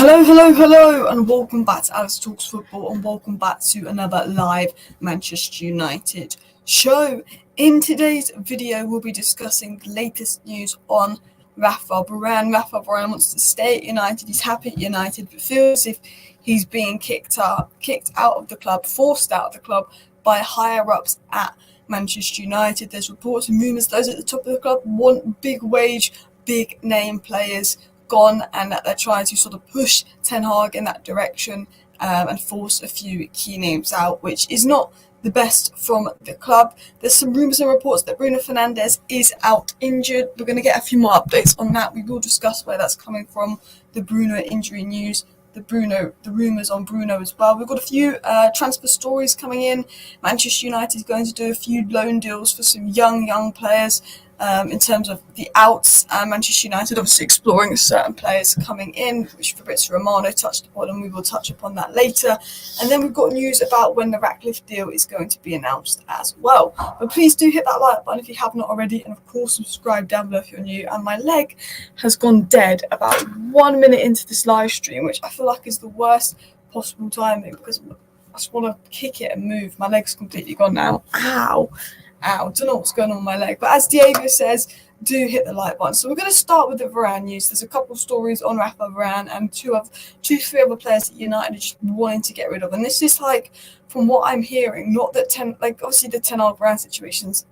Hello, and welcome back to Alice Talks Football, and welcome back to another live Manchester United show. In today's video, we'll be discussing the latest news on Raphael Varane. Raphael Varane wants to stay at United. He's happy at United, but feels as if he's being kicked out of the club, forced out of the club by higher-ups at Manchester United. There's reports and rumours those at the top of the club want big wage, big name players gone, and that they're trying to sort of push Ten Hag in that direction and force a few key names out, which is not the best from the club. There's some rumours and reports that Bruno Fernandes is out injured. We're going to get a few more updates on that. We will discuss where that's coming from, the Bruno injury news, the rumours on Bruno as well. We've got a few transfer stories coming in. Manchester United is going to do a few loan deals for some young players. In terms of the outs, Manchester United obviously exploring certain players coming in, which Fabrizio Romano touched upon, and we will touch upon that later. And then we've got news about when the Ratcliffe deal is going to be announced as well. But please do hit that like button if you have not already, and of course subscribe down below if you're new. And my leg has gone dead about 1 minute into this live stream, which I feel like is the worst possible timing because I just want to kick it and move. My leg's completely gone now. Ow. Don't know what's going on with my leg. But as Diego says, do hit the like button. So we're going to start with the Varane news. There's a couple of stories on Raphael Varane and three other players that United are just wanting to get rid of. And this is like, from what I'm hearing, not that obviously the Ten Hag Varane situations,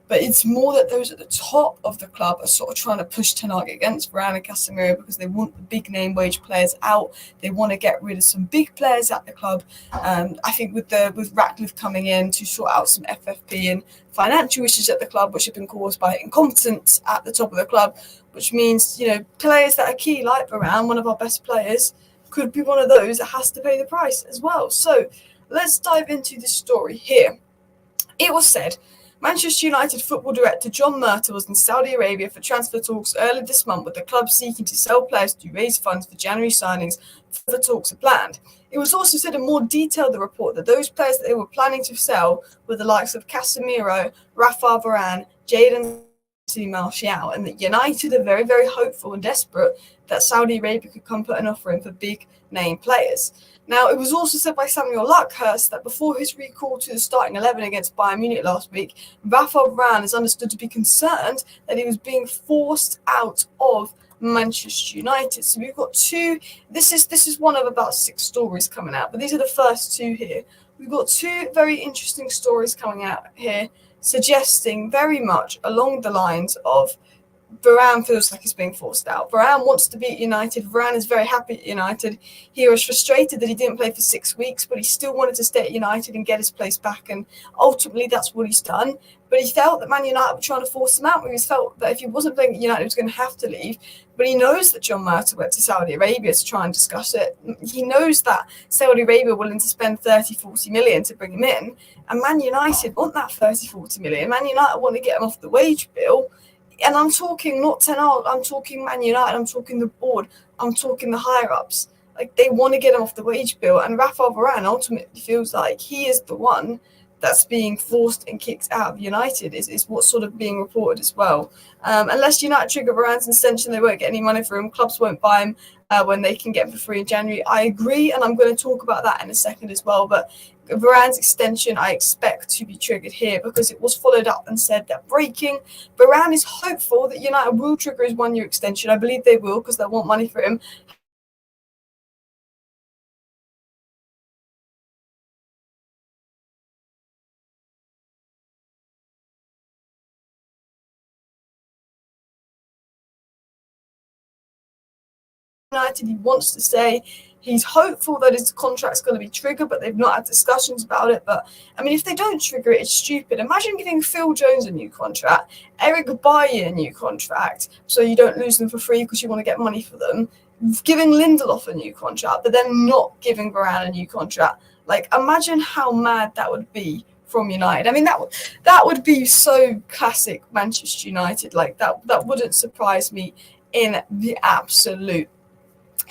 but it's more that those at the top of the club are sort of trying to push Ten Hag against Varane and Casemiro because they want the big name wage players out. They want to get rid of some big players at the club. I think with Ratcliffe coming in to sort out some FFP and financial issues at the club, which have been caused by incompetence at the top of the club, which means, players that are key, like Varane, one of our best players, could be one of those that has to pay the price as well. So let's dive into this story here. It was said Manchester United football director John Murtough was in Saudi Arabia for transfer talks earlier this month, with the club seeking to sell players to raise funds for January signings. Further talks are planned. It was also said in more detail in the report that those players that they were planning to sell were the likes of Casemiro, Raphael Varane, Jadon Martial, and that United are very, very hopeful and desperate that Saudi Arabia could come put an offer in for big name players. Now, it was also said by Samuel Luckhurst that before his recall to the starting 11 against Bayern Munich last week, Raphael Varane is understood to be concerned that he was being forced out of Manchester United. So we've got two. This is one of about 6 stories coming out, but these are the first 2 here. We've got 2 very interesting stories coming out here, suggesting very much along the lines of Varane feels like he's being forced out. Varane wants to be at United. Varane is very happy at United. He was frustrated that he didn't play for 6 weeks, but he still wanted to stay at United and get his place back. And ultimately, that's what he's done. But he felt that Man United were trying to force him out. He felt that if he wasn't playing at United, he was going to have to leave. But he knows that John Murtough went to Saudi Arabia to try and discuss it. He knows that Saudi Arabia are willing to spend 30-40 million to bring him in. And Man United want that 30-40 million. Man United want to get him off the wage bill. And I'm talking not Ten Hag, I'm talking Man United, I'm talking the board, I'm talking the higher-ups. Like, they want to get him off the wage bill. And Raphael Varane ultimately feels like he is the one that's being forced and kicked out of United, is what's sort of being reported as well. Unless United trigger Varane's extension, they won't get any money for him. Clubs won't buy him when they can get him for free in January. I agree, and I'm going to talk about that in a second as well. But Varane's extension, I expect to be triggered here because it was followed up and said that breaking. Varane is hopeful that United will trigger his 1-year extension. I believe they will because they want money for him. United, he wants to stay. He's hopeful that his contract's going to be triggered, but they've not had discussions about it. But, I mean, if they don't trigger it, it's stupid. Imagine giving Phil Jones a new contract, Eric Bailly a new contract, so you don't lose them for free because you want to get money for them, giving Lindelof a new contract, but then not giving Varane a new contract. Like, imagine how mad that would be from United. I mean, that would be so classic Manchester United. Like, that wouldn't surprise me in the absolute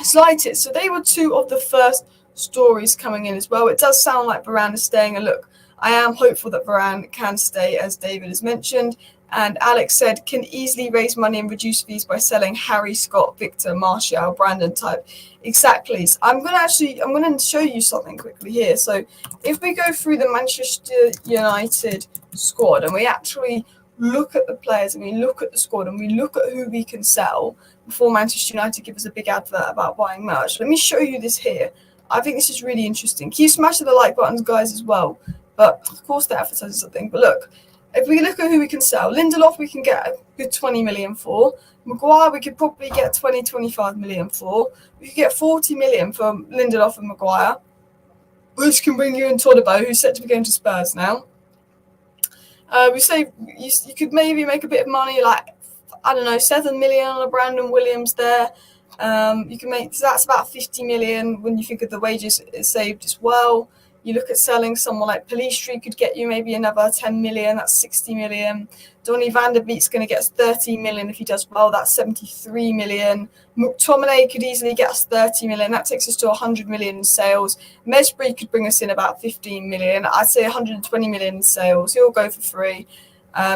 slightest. So they were 2 of the first stories coming in as well. It does sound like Varane is staying. And look, I am hopeful that Varane can stay, as David has mentioned. And Alex said, can easily raise money and reduce fees by selling Harry, Scott, Victor, Martial, Brandon type. Exactly. So I'm going to show you something quickly here. So if we go through the Manchester United squad and we actually look at the players and we look at the squad and we look at who we can sell before Manchester United give us a big advert about buying merch. Let me show you this here. I think this is really interesting. Keep smashing the like buttons, guys, as well. But of course they're advertising something. But look, if we look at who we can sell, Lindelof we can get a good 20 million for. Maguire we could probably get 20-25 million for. We could get 40 million for Lindelof and Maguire, which can bring you in Todibo, who's set to be going to Spurs now. We say you could maybe make a bit of money, like, I don't know, 7 million on a Brandon Williams there. You can make, that's about 50 million when you think of the wages saved as well. You look at selling someone like Pelistri could get you maybe another 10 million, that's 60 million. Donny van der Beek's going to get us 30 million if he does well, that's 73 million. McTominay could easily get us 30 million, that takes us to 100 million in sales. Mesbury could bring us in about 15 million, I'd say 120 million in sales, he'll go for free.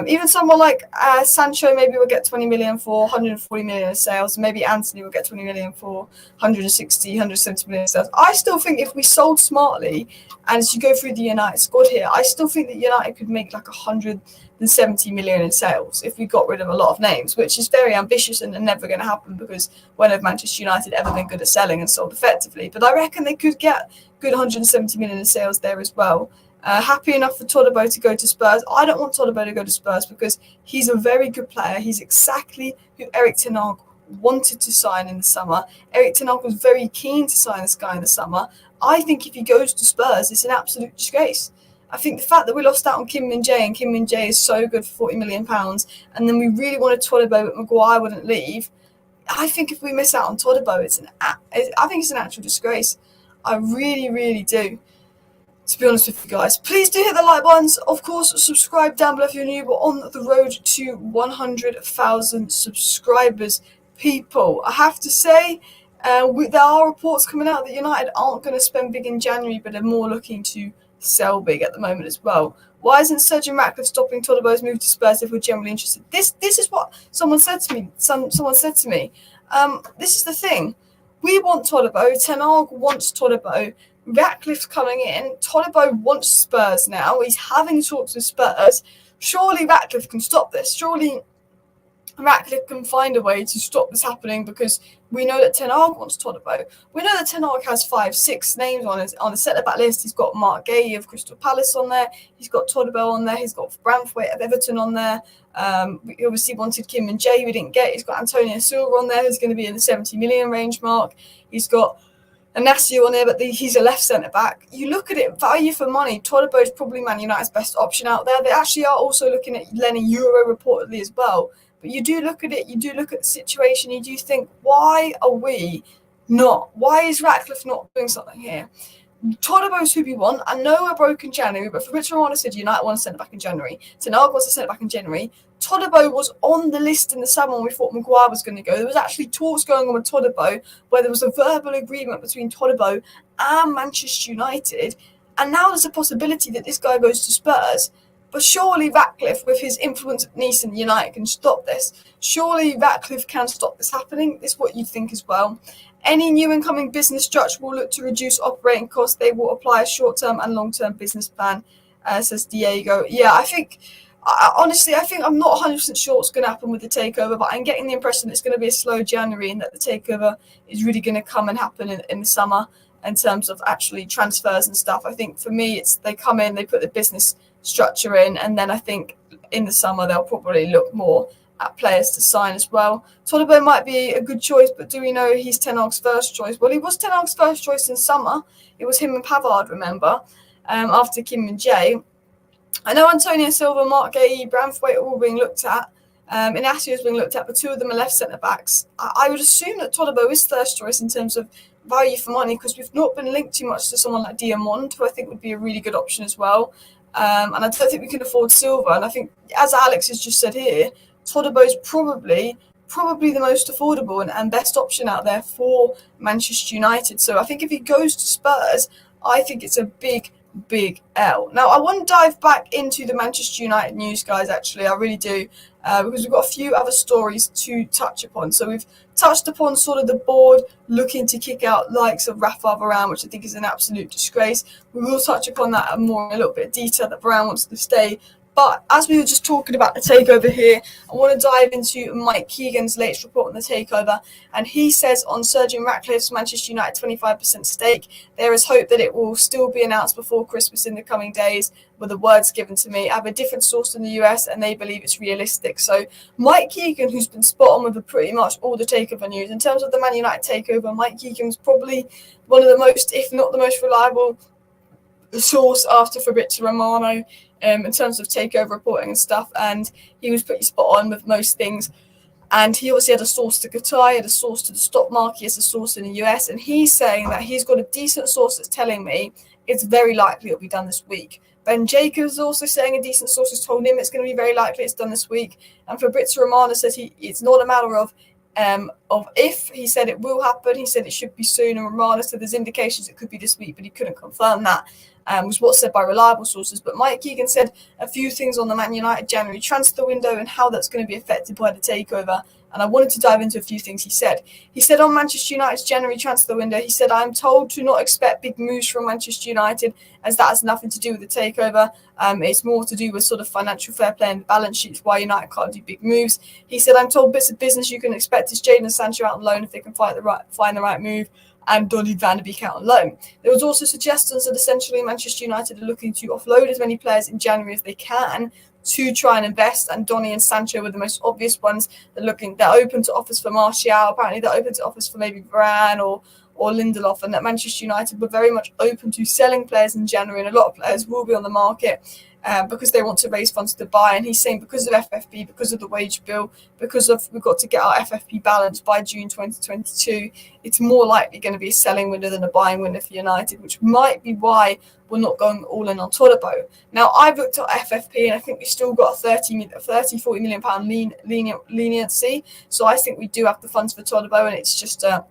Even someone like Sancho maybe will get 20 million for 140 million in sales. Maybe Anthony will get 20 million for 160, 170 million in sales. I still think if we sold smartly, and as you go through the United squad here, I still think that United could make like 170 million in sales if we got rid of a lot of names, which is very ambitious and never going to happen because when have Manchester United ever been good at selling and sold effectively? But I reckon they could get good 170 million in sales there as well. Happy enough for Todibo to go to Spurs. I don't want Todibo to go to Spurs because he's a very good player. He's exactly who Erik ten Hag wanted to sign in the summer. Erik ten Hag was very keen to sign this guy in the summer. I think if he goes to Spurs, it's an absolute disgrace. I think the fact that we lost out on Kim Min-jae and Kim Min-jae is so good for £40 million, and then we really wanted Todibo, but Maguire wouldn't leave. I think if we miss out on Todibo, I think it's an actual disgrace. I really, really do. To be honest with you guys, please do hit the like buttons. Of course, subscribe down below if you're new. We're on the road to 100,000 subscribers, people. I have to say, there are reports coming out that United aren't going to spend big in January, but are more looking to sell big at the moment as well. Why isn't Sergeant Ratcliffe stopping Todibo's move to Spurs if we're generally interested? This is what someone said to me. Someone said to me, this is the thing. We want Todibo. Ten Hag wants Todibo. Ratcliffe's coming in. Todibo wants Spurs now. He's having talks with Spurs. Surely Ratcliffe can stop this. Surely Ratcliffe can find a way to stop this happening because we know that Ten Hag wants Todibo. We know that Ten Hag has 5-6 names on the centre-back list. He's got Mark Gay of Crystal Palace on there. He's got Todibo on there. He's got Branthwaite of Everton on there. We obviously wanted Kim and Jay. We didn't get. He's got Antonio Silva on there, who's going to be in the 70 million range mark. He's got Inacio on there, but he's a left centre-back. You look at it, value for money, Todibo is probably Man United's best option out there. They actually are also looking at Lenny Euro reportedly as well. But you do look at it, you do look at the situation, you do think, why is Ratcliffe not doing something here? Todibo's who we want. I know we're broke in January, but Fabrizio Romano said United want a centre-back in January. Ten Hag wants a centre-back in January. Todibo was on the list in the summer when we thought Maguire was going to go. There was actually talks going on with Todibo where there was a verbal agreement between Todibo and Manchester United. And now there's a possibility that this guy goes to Spurs. But surely Ratcliffe, with his influence at Nice and United, can stop this. Surely Ratcliffe can stop this happening. This is what you think as well. Any new incoming business structure will look to reduce operating costs. They will apply a short-term and long-term business plan, says Diego. Yeah, honestly, I think I'm not 100% sure what's going to happen with the takeover, but I'm getting the impression that it's going to be a slow January and that the takeover is really going to come and happen in the summer in terms of actually transfers and stuff. I think for me, it's they come in, they put the business structure in, and then I think in the summer they'll probably look more at players to sign as well. Todibo might be a good choice, but do we know he's Ten Hag's first choice? Well, he was Ten Hag's first choice in summer. It was him and Pavard, remember, after Kim and Jay. I know Antonio Silva, Mark Gay, Branthwaite are all being looked at. Inacio is being looked at, but two of them are left centre-backs. I would assume that Todibo is first choice in terms of value for money because we've not been linked too much to someone like Diamond, who I think would be a really good option as well. And I don't think we can afford Silva. And I think, as Alex has just said here, Todibo is probably the most affordable and best option out there for Manchester United. So I think if he goes to Spurs, I think it's a big big L. Now, I want to dive back into the Manchester United news, guys, actually. I really do, because we've got a few other stories to touch upon. So we've touched upon sort of the board looking to kick out likes of Raphael Varane, which I think is an absolute disgrace. We will touch upon that more in a little bit of detail, that Varane wants to stay. But as we were just talking about the takeover here, I want to dive into Mike Keegan's latest report on the takeover. And he says on Sir Jim Ratcliffe's Manchester United 25% stake, there is hope that it will still be announced before Christmas in the coming days, were the words given to me. I have a different source in the US and they believe it's realistic. So Mike Keegan, who's been spot on with pretty much all the takeover news, in terms of the Man United takeover, Mike Keegan's probably one of the most, if not the most reliable source after Fabrizio Romano in terms of takeover reporting and stuff, and he was pretty spot on with most things. And he obviously had a source to Qatar, he had a source to the stock market, he has a source in the US, and he's saying that he's got a decent source that's telling me it's very likely it'll be done this week. Ben Jacobs is also saying a decent source has told him it's going to be very likely it's done this week. And Fabrizio Romano says it's not a matter of if. He said it will happen. He said it should be soon. And Romano said there's indications it could be this week, but he couldn't confirm that. Was what's said by reliable sources. But Mike Keegan said a few things on the Man United January transfer window and how that's going to be affected by the takeover. And I wanted to dive into a few things he said. He said on Manchester United's January transfer window, he said, I'm told to not expect big moves from Manchester United, as that has nothing to do with the takeover. It's more to do with sort of financial fair play and balance sheets, why United can't do big moves. He said, I'm told bits of business you can expect is Jadon Sancho out on loan if they can find the right move, and Donny van de Beek out on loan. There was also suggestions that essentially Manchester United are looking to offload as many players in January as they can to try and invest, and Donny and Sancho were the most obvious ones. They're open to offers for Martial. Apparently they're open to offers for maybe Varane or Lindelof, and that Manchester United were very much open to selling players in January, and a lot of players will be on the market because they want to raise funds to buy. And he's saying because of FFP, because of the wage bill, because of we've got to get our FFP balanced by June 2022, it's more likely going to be a selling window than a buying window for United, which might be why we're not going all in on Todibo. Now, I've looked at FFP and I think we've still got a 40 million pound leniency. So I think we do have the funds for Todibo, and it's just a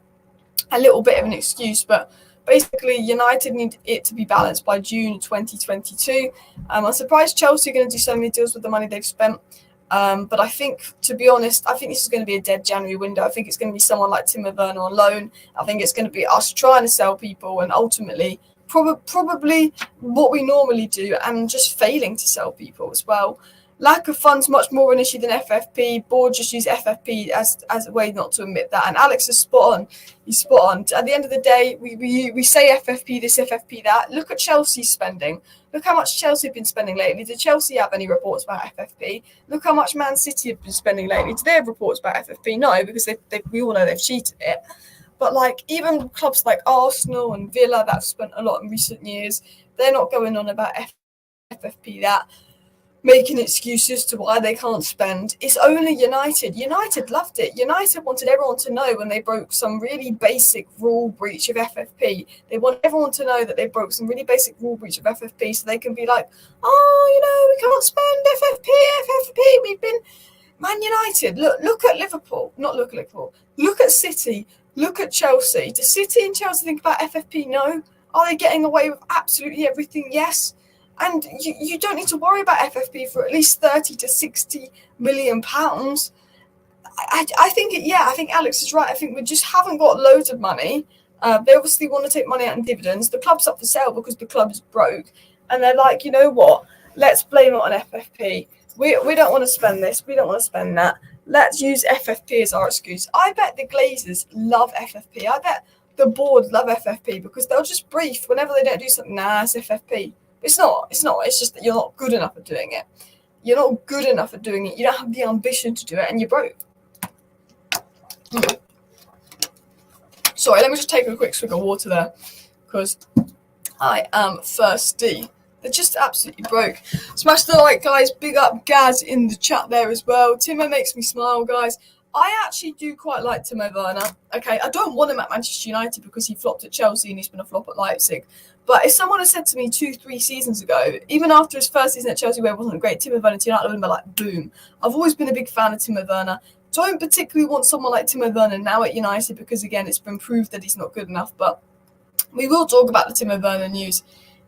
little bit of an excuse. But basically, United need it to be balanced by June 2022. I'm surprised Chelsea are going to do so many deals with the money they've spent. But I think, to be honest, I think this is going to be a dead January window. I think it's going to be someone like Timo Werner on loan. I think it's going to be us trying to sell people and ultimately probably what we normally do and just failing to sell people as well. Lack of funds much more an issue than FFP. Board just use FFP as a way not to admit that. And Alex is spot on. He's spot on. At the end of the day, we say FFP this, FFP that. Look at Chelsea's spending. Look how much Chelsea have been spending lately. Did Chelsea have any reports about FFP? Look how much Man City have been spending lately. Do they have reports about FFP? No, because we all know they've cheated it. But even clubs like Arsenal and Villa that have spent a lot in recent years, they're not going on about FFP that, making excuses to why they can't spend. It's only United. United loved it. United wanted everyone to know when they broke some really basic rule breach of FFP. They want everyone to know that they broke some really basic rule breach of FFP so they can be like, we can't spend FFP. We've been Man United. Look at Liverpool. Not look at Liverpool. Look at City. Look at Chelsea. Do City and Chelsea think about FFP? No. Are they getting away with absolutely everything? Yes. And you don't need to worry about FFP for at least 30 to 60 million pounds. I think Alex is right. I think we just haven't got loads of money. They obviously want to take money out in dividends. The club's up for sale because the club is broke. And they're like, you know what? Let's blame it on FFP. We don't want to spend this. We don't want to spend that. Let's use FFP as our excuse. I bet the Glazers love FFP. I bet the board love FFP because they'll just brief whenever they don't do something. Nah, it's FFP. It's not. It's just that you're not good enough at doing it. You're not good enough at doing it. You don't have the ambition to do it, and you're broke. Sorry, let me just take a quick swig of water there because I am thirsty. They're just absolutely broke. Smash the like, guys. Big up Gaz in the chat there as well. Timo makes me smile, guys. I actually do quite like Timo Werner. Okay, I don't want him at Manchester United because he flopped at Chelsea and he's been a flop at Leipzig. But if someone had said to me 2-3 seasons ago, even after his first season at Chelsea where it wasn't great, Timo Werner to United, I would have been like, boom. I've always been a big fan of Timo Werner. Don't particularly want someone like Timo Werner now at United because, again, it's been proved that he's not good enough. But we will talk about the Timo Werner news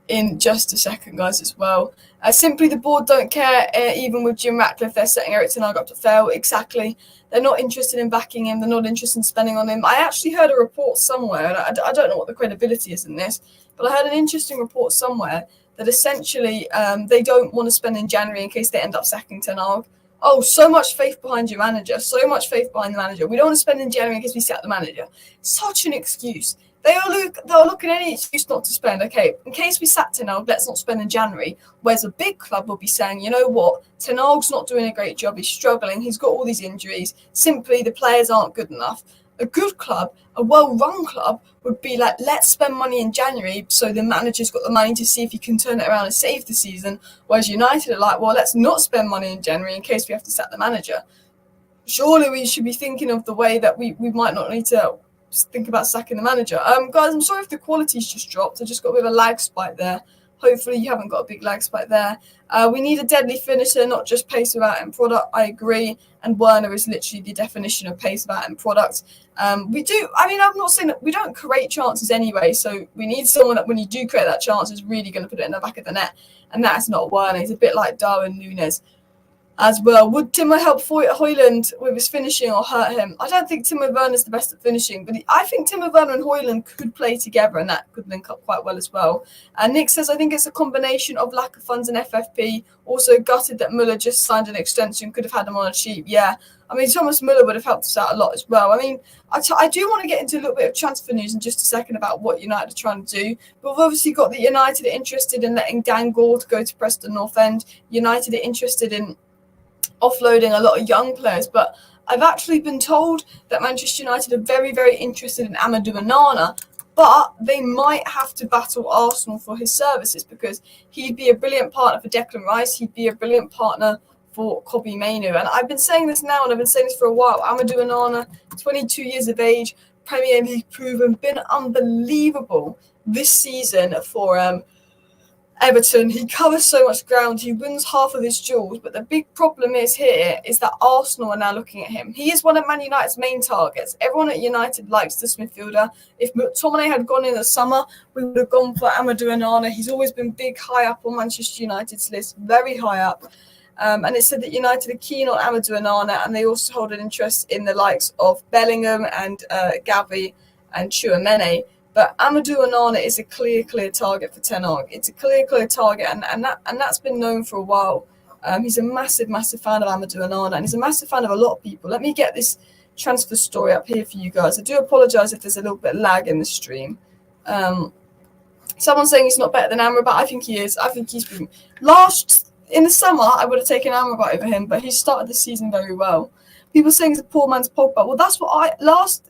in just a second, guys, as well. Simply, the board don't care. Even with Jim Ratcliffe, they're setting Erik ten Hag up to fail. Exactly. They're not interested in backing him. They're not interested in spending on him. I actually heard a report somewhere, and I don't know what the credibility is in this, but I heard an interesting report somewhere that essentially they don't want to spend in January in case they end up sacking Ten Hag. Oh, so much faith behind your manager. So much faith behind the manager. We don't want to spend in January in case we sack the manager. Such an excuse. They'll look at any excuse not to spend. Okay, in case we sack Ten Hag, let's not spend in January. Whereas a big club will be saying, you know what, Ten Hag's not doing a great job. He's struggling. He's got all these injuries. Simply, the players aren't good enough. A good club, a well-run club, would be like, let's spend money in January so the manager's got the money to see if he can turn it around and save the season. Whereas United are like, well, let's not spend money in January in case we have to sack the manager. Surely we should be thinking of the way that we might not need to think about sacking the manager. Guys, I'm sorry if the quality's just dropped. I just got a bit of a lag spike there. Hopefully you haven't got a big lag spike there. We need a deadly finisher, not just pace without end product. I agree. And Werner is literally the definition of pace without end product. I'm not saying that we don't create chances anyway. So we need someone that when you do create that chance is really going to put it in the back of the net. And that's not Werner. He's a bit like Darwin Núñez as well. Would Timo help Højlund with his finishing or hurt him? I don't think Timo Werner is the best at finishing, but I think Timo Werner and Højlund could play together and that could link up quite well as well. And Nick says, I think it's a combination of lack of funds and FFP. Also gutted that Müller just signed an extension, could have had him on a cheap. Yeah, I mean, Thomas Müller would have helped us out a lot as well. I mean, I do want to get into a little bit of transfer news in just a second about what United are trying to do. But we've obviously got the United are interested in letting Dan Gould go to Preston North End. United are interested in offloading a lot of young players, but I've actually been told that Manchester United are very, very interested in Amadou Onana, but they might have to battle Arsenal for his services because he'd be a brilliant partner for Declan Rice, he'd be a brilliant partner for Kobbie Mainoo. And I've been saying this now, and I've been saying this for a while. Amadou Onana, 22 years of age, Premier League proven, been unbelievable this season for Everton. He covers so much ground. He wins half of his duels. But the big problem is that Arsenal are now looking at him. He is one of Man United's main targets. Everyone at United likes this midfielder. If Murtough had gone in the summer, we would have gone for Amadou Onana. He's always been big, high up on Manchester United's list, very high up. And it said that United are keen on Amadou Onana, and they also hold an interest in the likes of Bellingham and Gavi and Tchouaméni. But Amadou Onana is a clear target for Ten Hag. It's a clear target, and that's been known for a while. He's a massive fan of Amadou Onana, and he's a massive fan of a lot of people. Let me get this transfer story up here for you guys. I do apologise if there's a little bit of lag in the stream. Someone's saying he's not better than Amrabat. I think he is. I think he's been... In the summer, I would have taken Amrabat over him, but he started the season very well. People saying he's a poor man's Pogba. Well, that's what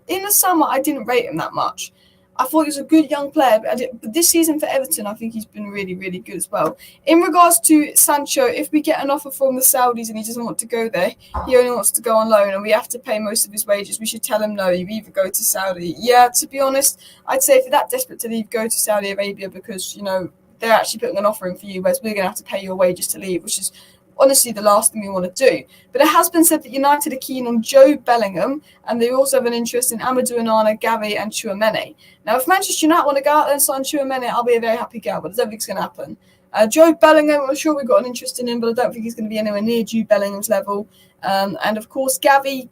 in the summer, I didn't rate him that much. I thought he was a good young player, but this season for Everton, I think he's been really good as well. In regards to Sancho, if we get an offer from the Saudis and he doesn't want to go there, he only wants to go on loan and we have to pay most of his wages, we should tell him no, you either go to Saudi. Yeah, to be honest, I'd say if you're that desperate to leave, go to Saudi Arabia because, they're actually putting an offer in for you, whereas we're going to have to pay your wages to leave, which is honestly the last thing we want to do. But it has been said that United are keen on Joe Bellingham, and they also have an interest in Amadou Onana, Gavi and Tchouaméni. Now, if Manchester United want to go out there and sign Tchouaméni, I'll be a very happy girl, but I don't think it's going to happen. Joe Bellingham, I'm sure we've got an interest in him, but I don't think he's going to be anywhere near Jude Bellingham's level. And of course, Gavi,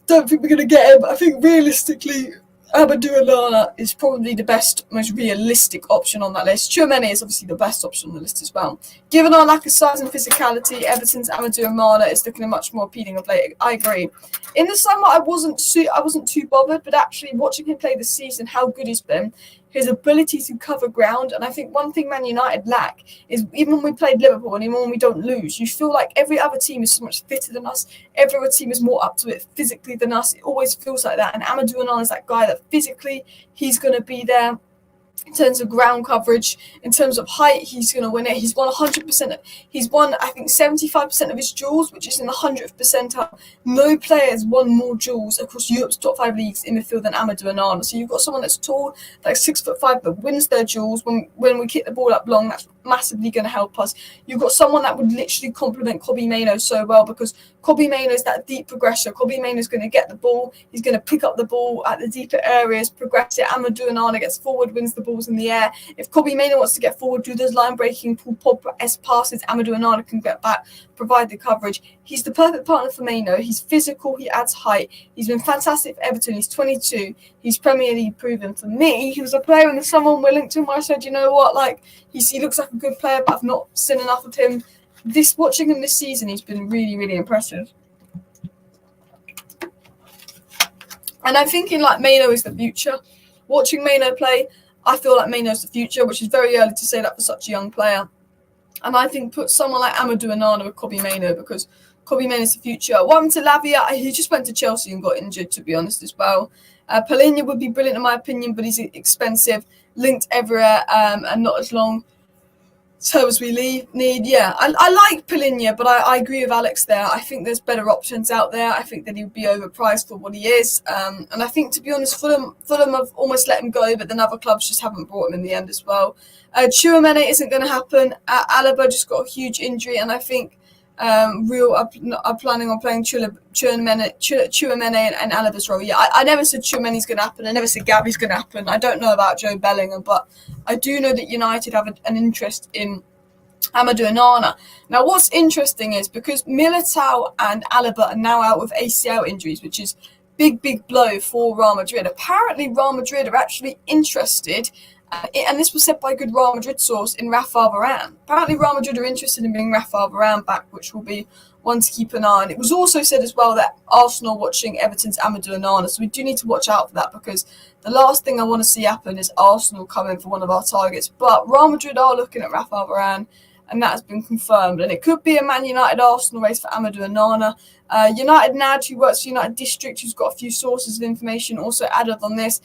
don't think we're going to get him. I think realistically, Amadou Onana is probably the best, most realistic option on that list. Tchouaméni is obviously the best option on the list as well. Given our lack of size and physicality, Everton's Amadou Onana is looking much more appealing of late. I agree. In the summer, I wasn't too bothered, but actually watching him play this season, how good he's been, his ability to cover ground, and I think one thing Man United lack is even when we played Liverpool and even when we don't lose, you feel like every other team is so much fitter than us. Every other team is more up to it physically than us. It always feels like that. And Amadou Onana is that guy that physically he's going to be there. In terms of ground coverage, in terms of height, he's going to win it. He's won 100%. He's won, I think, 75% of his duels, which is in the 100th percentile. No player has won more duels across Europe's top 5 leagues in midfield than Amadou Onana. So you've got someone that's tall, like 6'5", but wins their duels. When we kick the ball up long, that's massively going to help us. You've got someone that would literally complement Kobbie Mainoo so well, because Kobbie Mainoo is that deep progressor. Kobbie Mainoo is going to get the ball. He's going to pick up the ball at the deeper areas, progress it. Amadou Onana gets forward, wins the balls in the air. If Kobbie Mainoo wants to get forward, do those line-breaking pull-pop passes, Amadou Onana can get back, provide the coverage. He's the perfect partner for Mainoo. He's physical. He adds height. He's been fantastic for Everton. He's 22. He's Premier League proven. For me, he was a player in the summer when we linked to him where I said, you know what, like, he looks like a good player, but I've not seen enough of him. Watching him this season, he's been really, really impressive. And I'm thinking like Mainoo is the future. Watching Mainoo play, I feel like Mainoo's the future, which is very early to say that for such a young player. And I think put someone like Amadou Onana with Kobbie Mainoo, because Kobbie Mainoo is the future. What happened to Lavia? He just went to Chelsea and got injured, to be honest, as well. Palhinha would be brilliant in my opinion, but he's expensive, linked everywhere, and not as long so as we need. Yeah, I like Palhinha, but I agree with Alex there. I think there's better options out there. I think that he would be overpriced for what he is. And I think, to be honest, Fulham have almost let him go, but then other clubs just haven't brought him in the end as well. Tchouaméni isn't going to happen. Alaba just got a huge injury, and I think Real are planning on playing Tchouaméni and Alaba's role. Yeah, I never said Tchouaméni's going to happen. I never said Gavi's going to happen. I don't know about Joe Bellingham, but I do know that United have an interest in Amadou Onana. Now, what's interesting is because Militao and Alaba are now out with ACL injuries, which is big blow for Real Madrid. Apparently, Real Madrid are actually interested, and this was said by a good Real Madrid source, in Raphael Varane. Apparently, Real Madrid are interested in bringing Raphael Varane back, which will be one to keep an eye on. It was also said as well that Arsenal watching Everton's Amadou Onana, so we do need to watch out for that, because the last thing I want to see happen is Arsenal coming for one of our targets. But Real Madrid are looking at Raphael Varane, and that has been confirmed. And it could be a Man United-Arsenal race for Amadou Onana. United Nad, who works for United District, who's got a few sources of information, also added on this.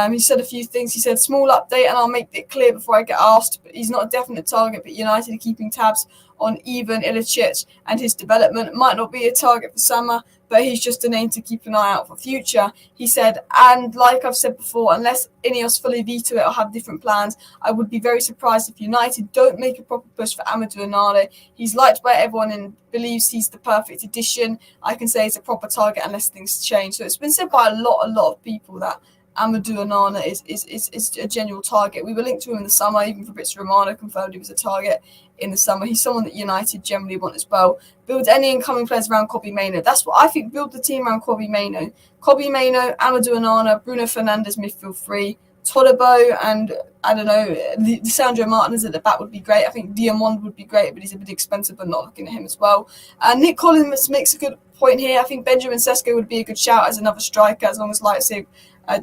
He said a few things. He said, small update, and I'll make it clear before I get asked. But he's not a definite target, but United are keeping tabs on Ivan Ilicic and his development. It might not be a target for summer, but he's just a name to keep an eye out for future. He said, and like I've said before, unless Ineos fully veto it or have different plans, I would be very surprised if United don't make a proper push for Amadou Onana. He's liked by everyone and believes he's the perfect addition. I can say he's a proper target unless things change. So it's been said by a lot of people that Amadou Onana is a genuine target. We were linked to him in the summer. Even Fabrizio Romano confirmed he was a target in the summer. He's someone that United generally want as well. Build any incoming players around Kobbie Mainoo. That's what I think. Build the team around Kobbie Mainoo. Kobbie Mainoo, Amadou Onana, Bruno Fernandes midfield three, Todibo, and I don't know, Lisandro Martinez at the back would be great. I think Diamond would be great, but he's a bit expensive, but not looking at him as well. Nick Collins makes a good point here. I think Benjamin Sesko would be a good shout as another striker, as long as Leipzig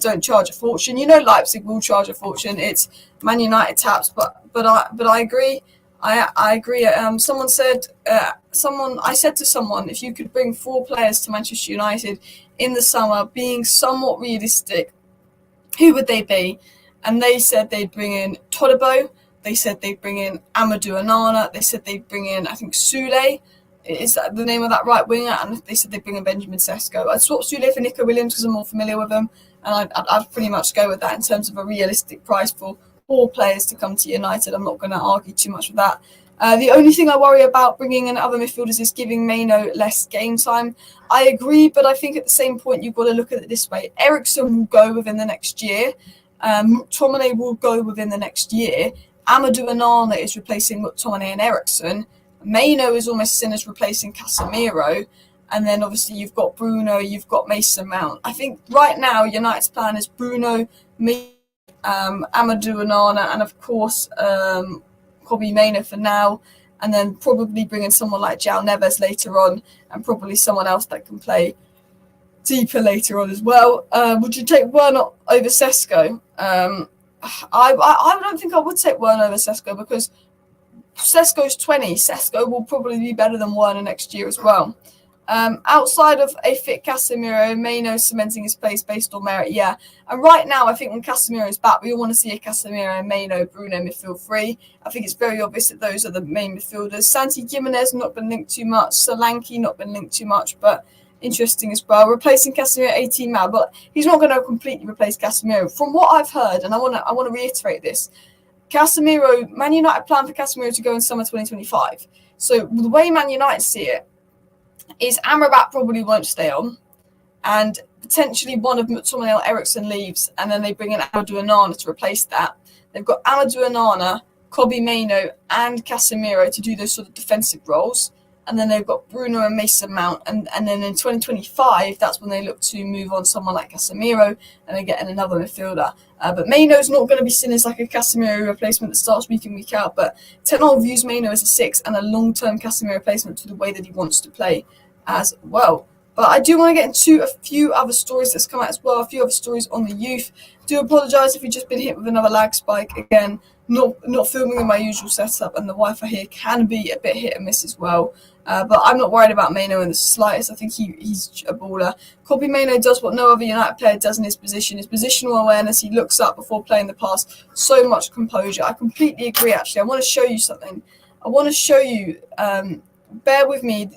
don't charge a fortune. You know, Leipzig will charge a fortune. It's Man United taps, but I agree. I agree. Someone said, I said to someone, if you could bring 4 players to Manchester United in the summer, being somewhat realistic, who would they be? And they said they'd bring in Todibo. They said they'd bring in Amadou Onana. They said they'd bring in, I think, Soulé. Is that the name of that right winger? And they said they'd bring in Benjamin Sesko. I'd swap Soulé for Nico Williams because I'm more familiar with him. And I'd pretty much go with that in terms of a realistic price for 4 players to come to United. I'm not going to argue too much with that. The only thing I worry about bringing in other midfielders is giving Mainoo less game time. I agree, but I think at the same point, you've got to look at it this way. Eriksen will go within the next year. Murtough will go within the next year. Amadou Onana is replacing Murtough and Eriksen. Mainoo is almost seen as replacing Casemiro. And then obviously you've got Bruno, you've got Mason Mount. I think right now United's plan is Bruno, Amadou Onana, and of course Kobbie Mainoo for now, and then probably bring in someone like João Neves later on, and probably someone else that can play deeper later on as well. Would you take Werner over Sesko? I don't think I would take Werner over Sesko, because Sesko's 20. Sesko will probably be better than Werner next year as well. Outside of a fit Casemiro, Mainoo cementing his place based on merit, yeah. And right now, I think when Casemiro is back, we all want to see a Casemiro, Mainoo, Bruno midfield three. I think it's very obvious that those are the main midfielders. Santi Gimenez not been linked too much. Solanke not been linked too much, but interesting as well. Replacing Casemiro 18 now, but he's not going to completely replace Casemiro. From what I've heard, and I want to reiterate this, Casemiro, Man United plan for Casemiro to go in summer 2025. So the way Man United see it is Amrabat probably won't stay on, and potentially one of Murtough Eriksen leaves, and then they bring in Amadou Onana to replace that. They've got Amadou Onana, Kobbie Mainoo, and Casemiro to do those sort of defensive roles. And then they've got Bruno and Mason Mount. And then in 2025, that's when they look to move on someone like Casemiro and they get in another midfielder. But Mainoo's not going to be seen as like a Casemiro replacement that starts week in, week out. But Ten Hag views Mainoo as a 6 and a long-term Casemiro replacement to the way that he wants to play as well. But I do want to get into a few other stories that's come out as well, a few other stories on the youth. Do apologise if you've just been hit with another lag spike. Again, not filming in my usual setup, and the Wi-Fi here can be a bit hit and miss as well. But I'm not worried about Mainoo in the slightest. I think he's a baller. Kobbie Mainoo does what no other United player does in his position. His positional awareness, he looks up before playing the pass. So much composure. I completely agree, actually. I want to show you something. I want to show you, bear with me.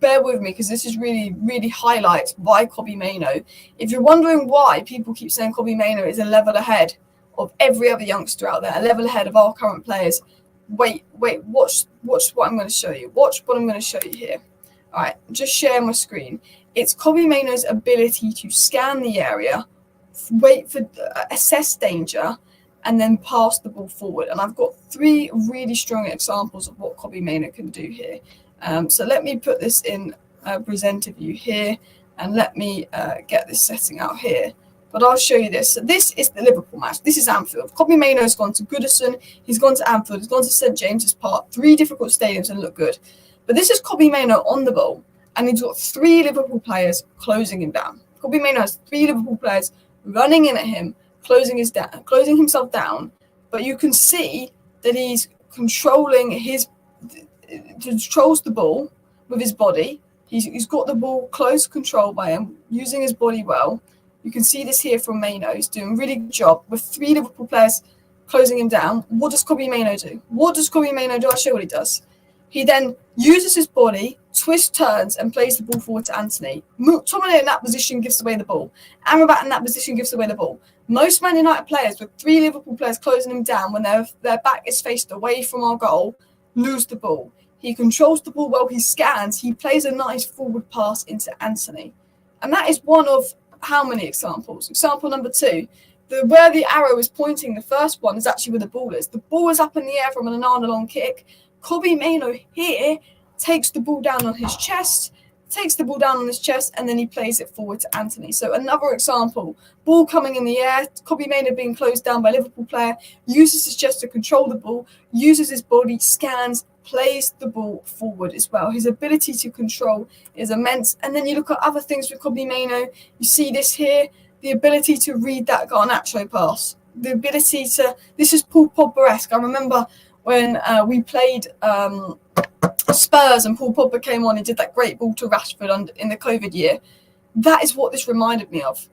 Bear with me, because this is really, really highlights why Kobbie Mainoo. If you're wondering why people keep saying Kobbie Mainoo is a level ahead of every other youngster out there, a level ahead of our current players, wait, watch what I'm going to show you. Watch what I'm going to show you here. All right, just share my screen. It's Kobbie Mainoo's ability to scan the area, wait for, assess danger, and then pass the ball forward. And I've got 3 really strong examples of what Kobbie Mainoo can do here. So let me put this in presenter view here, and let me get this setting out here. But I'll show you this. So this is the Liverpool match. This is Anfield. Kobbie Mainoo's gone to Goodison. He's gone to Anfield. He's gone to St James's Park. 3 difficult stadiums and look good. But this is Kobbie Mainoo on the ball, and he's got 3 Liverpool players closing him down. Kobbie Mainoo has 3 Liverpool players running in at him, closing himself down. But you can see that he's controls the ball with his body. He's got the ball close control by him, using his body well. You can see this here from Mainoo. He's doing a really good job with 3 Liverpool players closing him down. What does Kobbie Mainoo do? I'll show you what he does. He then uses his body, twists, turns, and plays the ball forward to Anthony. Murtough in that position gives away the ball. Amrabat in that position gives away the ball. Most Man United players, with 3 Liverpool players closing him down when their back is faced away from our goal, lose the ball. He controls the ball well, he scans, he plays a nice forward pass into Anthony. And that is one of how many examples? Example number 2, where the arrow is pointing, the first one is actually where the ball is. The ball is up in the air from an Onana long kick. Kobbie Mainoo here takes the ball down on his chest, and then he plays it forward to Anthony. So another example, ball coming in the air, Kobbie Mainoo being closed down by a Liverpool player, uses his chest to control the ball, uses his body, scans, plays the ball forward as well. His ability to control is immense. And then you look at other things with Kobbie Mainoo. You see this here, the ability to read that Garnacho pass. The ability to, this is Paul Pogba-esque. I remember when we played Spurs and Paul Pogba came on and did that great ball to Rashford in the COVID year. That is what this reminded me of.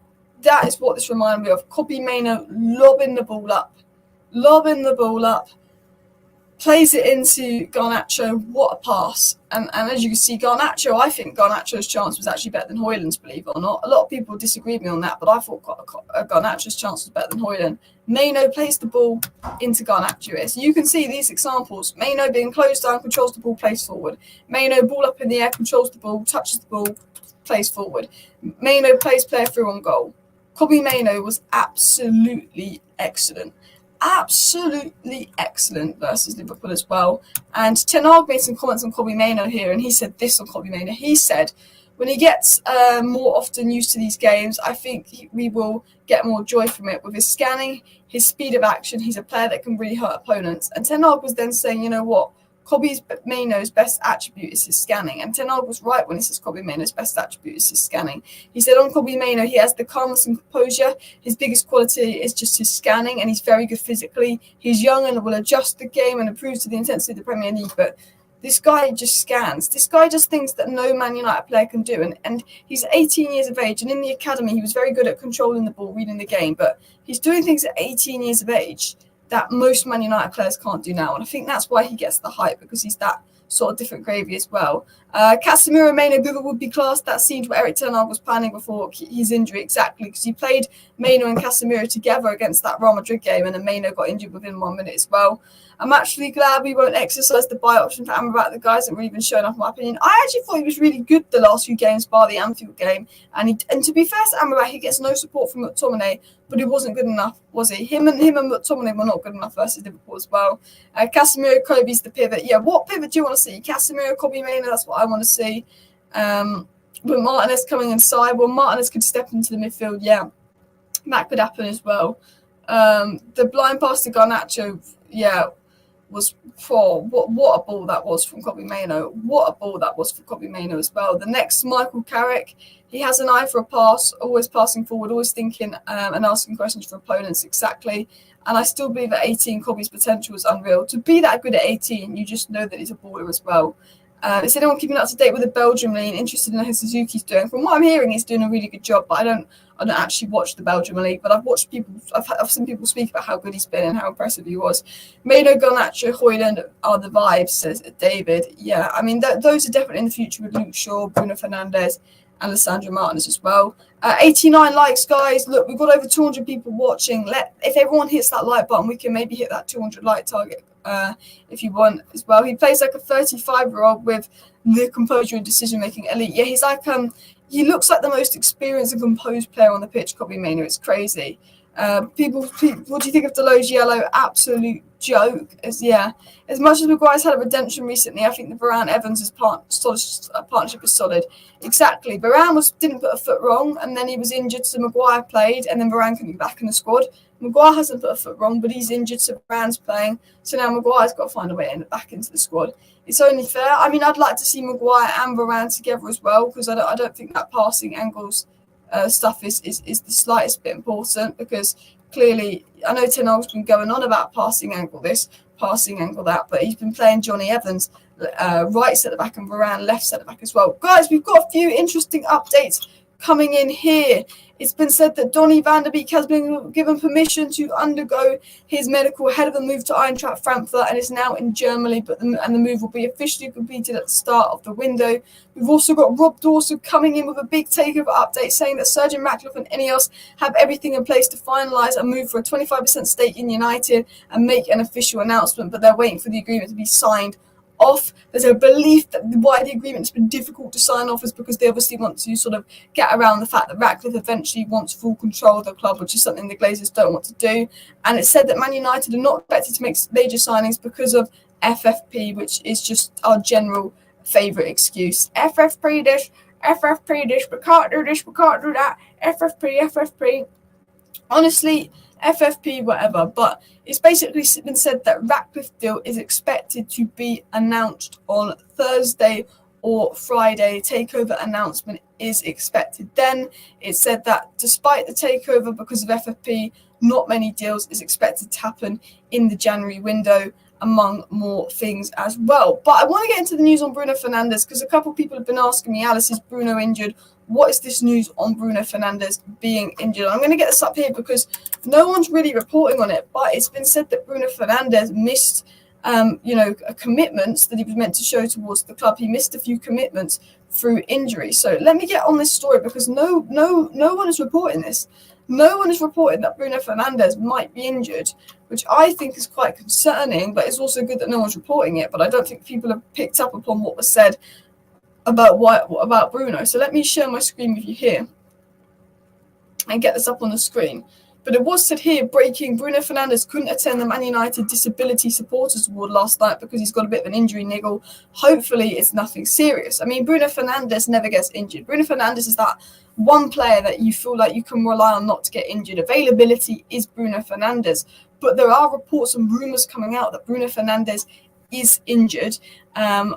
Kobbie Mainoo lobbing the ball up, plays it into Garnacho. What a pass. And as you can see, Garnacho, I think Garnacho's chance was actually better than Højlund's, believe it or not. A lot of people disagreed with me on that, but I thought Garnacho's chance was better than Højlund. Mainoo plays the ball into Garnacho here. So you can see these examples. Mainoo being closed down, controls the ball, plays forward. Mainoo, ball up in the air, controls the ball, touches the ball, plays forward. Mainoo plays player through on goal. Kobbie Mainoo was absolutely excellent. Versus Liverpool as well. And Ten Hag made some comments on Kobbie Mainoo here, and he said this on Kobbie Mainoo. He said, when he gets more often used to these games, I think we will get more joy from it. With his scanning, his speed of action, he's a player that can really hurt opponents. And Ten Hag was then saying, you know what? Kobbie Mainoo's best attribute is his scanning. And Ten Hag was right when he says Kobbie Mainoo's best attribute is his scanning. He said on Kobbie Mainoo, he has the calmness and composure. His biggest quality is just his scanning, and he's very good physically. He's young and will adjust the game and improve to the intensity of the Premier League. But this guy just scans. This guy does things that no Man United player can do. And he's 18 years of age. And in the academy, he was very good at controlling the ball, reading the game. But he's doing things at 18 years of age that most Man United players can't do now. And I think that's why he gets the hype, because he's that sort of different gravy as well. Casemiro Mainoo would be classed. That seemed what Eric Ten Hag was planning before his injury, exactly, because he played Mainoo and Casemiro together against that Real Madrid game, and then Mainoo got injured within 1 minute as well. I'm actually glad we won't exercise the buy option for Amrabat. The guys haven't really been showing off, in my opinion. I actually thought he was really good the last few games, bar the Anfield game. And to be fair to Amrabat, he gets no support from Murtough, but he wasn't good enough, was he? Him and Murtough were not good enough versus Liverpool as well. Casemiro, Kobbie's the pivot. Yeah, what pivot do you want to see? Casemiro, Kobbie Mainoo, that's what I want to see. With Martinez coming inside, well, Martinez could step into the midfield, yeah. That could happen as well. The blind pass to Garnacho, yeah, was for what a ball that was from Kobbie Mainoo. What a ball that was for Kobbie Mainoo as well. The next, Michael Carrick, he has an eye for a pass, always passing forward, always thinking and asking questions for opponents, exactly. And I still believe at 18, Kobbie's potential is unreal. To be that good at 18, you just know that he's a baller as well. Is anyone keeping up to date with the Belgium league? Interested in how Suzuki's doing? From what I'm hearing, he's doing a really good job, but I don't actually watch the Belgium league. But I've seen people speak about how good he's been and how impressive he was. Mainoo, Garnacho, Højlund are the vibes, says David. Yeah, I mean those are definitely in the future with Luke Shaw, Bruno Fernandes, and Lissandro Martinez as well. 89 likes, guys. Look, we've got over 200 people watching. If everyone hits that like button, we can maybe hit that 200 like target. If you want as well. He plays like a 35-year-old with the composure and decision-making elite. Yeah, he's like he looks like the most experienced and composed player on the pitch, Kobbie Mainoo. It's crazy. People, what do you think of Delo's yellow? Absolute joke. As much as Maguire's had a redemption recently, I think the Varane-Evans partnership is solid. Exactly. Varane didn't put a foot wrong, and then he was injured, so Maguire played, and then Varane couldn't be back in the squad. Maguire hasn't put a foot wrong, but he's injured, so Varane's playing. So now Maguire's got to find a way back into the squad. It's only fair. I mean, I'd like to see Maguire and Varane together as well, because I don't think that passing angles stuff is the slightest bit important, because clearly I know Ten Hag's been going on about passing angle this, passing angle that, but he's been playing Johnny Evans right centre back and Varane left centre back as well. Guys, we've got a few interesting updates coming in here. It's been said that Donny van der Beek has been given permission to undergo his medical ahead of the move to Eintracht Frankfurt and is now in Germany, and the move will be officially completed at the start of the window. We've also got Rob Dawson coming in with a big takeover update saying that Sergeant Ratcliffe and Ineos have everything in place to finalise a move for a 25% stake in United and make an official announcement, but they're waiting for the agreement to be signed off. There's a belief that why the agreement's been difficult to sign off is because they obviously want to sort of get around the fact that Ratcliffe eventually wants full control of the club, which is something the Glazers don't want to do. And it's said that Man United are not expected to make major signings because of FFP, which is just our general favourite excuse. FFP this, we can't do this, we can't do that, FFP. Honestly, FFP, whatever, but it's basically been said that Ratcliffe deal is expected to be announced on Thursday or Friday. Takeover announcement is expected then. It said that despite the takeover, because of FFP, not many deals is expected to happen in the January window, among more things as well. But I want to get into the news on Bruno Fernandes, because a couple of people have been asking me, Alice, is Bruno injured? What is this news on Bruno Fernandes being injured? I'm going to get this up here because no one's really reporting on it, but it's been said that Bruno Fernandes missed commitments that he was meant to show towards the club. He missed a few commitments through injury. So let me get on this story, because no one is reporting this. No one is reporting that Bruno Fernandes might be injured, which I think is quite concerning, but it's also good that no one's reporting it. But I don't think people have picked up upon what was said about Bruno. So let me share my screen with you here and get this up on the screen. But it was said here, breaking, Bruno Fernandes couldn't attend the Man United Disability Supporters Award last night because he's got a bit of an injury niggle. Hopefully it's nothing serious. I mean, Bruno Fernandes never gets injured. Bruno Fernandes is that one player that you feel like you can rely on not to get injured. Availability is Bruno Fernandes. But there are reports and rumours coming out that Bruno Fernandes is injured,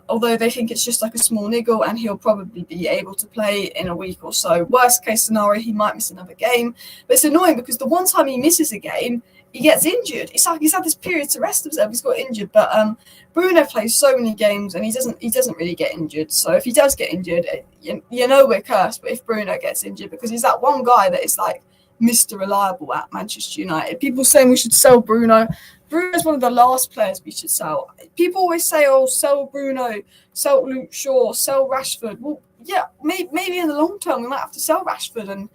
although they think it's just like a small niggle and he'll probably be able to play in a week or so. Worst case scenario, he might miss another game. But it's annoying because the one time he misses a game, he gets injured. It's like he's had this period to rest himself. He's got injured, but Bruno plays so many games and he doesn't really get injured. So if he does get injured, you know we're cursed. But if Bruno gets injured, because he's that one guy that is like Mr. Reliable at Manchester United. People saying we should sell Bruno. Bruno's one of the last players we should sell. People always say, oh, sell Bruno, sell Luke Shaw, sell Rashford. Well, yeah, maybe in the long term we might have to sell Rashford and